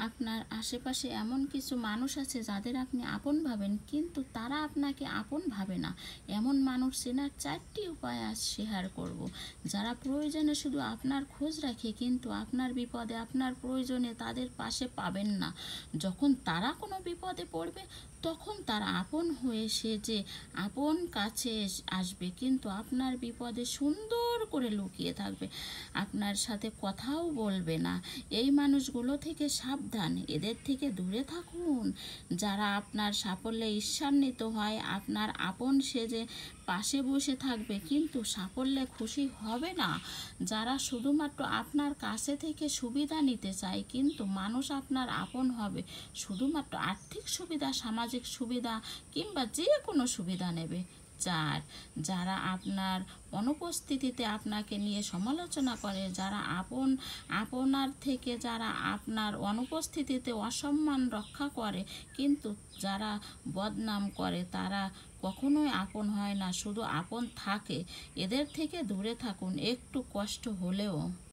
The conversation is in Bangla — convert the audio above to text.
আপনার আশেপাশে এমন কিছু মানুষ আছে যাদের আপনি আপন ভাবেন, কিন্তু তারা আপনাকে আপন ভাবে না। এমন মানুষ চেনার 4টি উপায় আজ শেয়ার করব। যারা প্রয়োজনে শুধু আপনার খোঁজ রাখে, কিন্তু আপনার বিপদে, আপনার প্রয়োজনে তাদের পাশে পাবেন না। যখন তারা কোনো বিপদে পড়বে, তখন তারা আপন হয়ে সেজে আপন কাছে আসবে, কিন্তু আপনার বিপদে সুন্দর করে লুকিয়ে থাকবে, আপনার সাথে কথাও বলবে না। এই মানুষগুলো থেকে সাবধান, এদের থেকে দূরে থাকুন। যারা আপনার সাফল্যে ঈর্ষান্বিত হয়, আপনার আপন সেজে পাশে বসে থাকবে, কিন্তু সাফল্যে খুশি হবে না। যারা শুধুমাত্র আপনার কাছে থেকে সুবিধা নিতে চায়, কিন্তু মানুষ আপনার আপন হবে শুধুমাত্র আর্থিক সুবিধা, সামাজিক সুবিধা কিংবা যে কোনো সুবিধা নেবে। 4, যারা আপনার অনুপস্থিতিতে আপনাকে নিয়ে সমালোচনা করে, যারা আপনার থেকে যারা আপনার অনুপস্থিতিতে অসম্মান রক্ষা করে, কিন্তু যারা বদনাম করে, তারা কখনোই আপন হয় না, শুধু আপন থাকে। এদের থেকে দূরে থাকুন, একটু কষ্ট হলেও।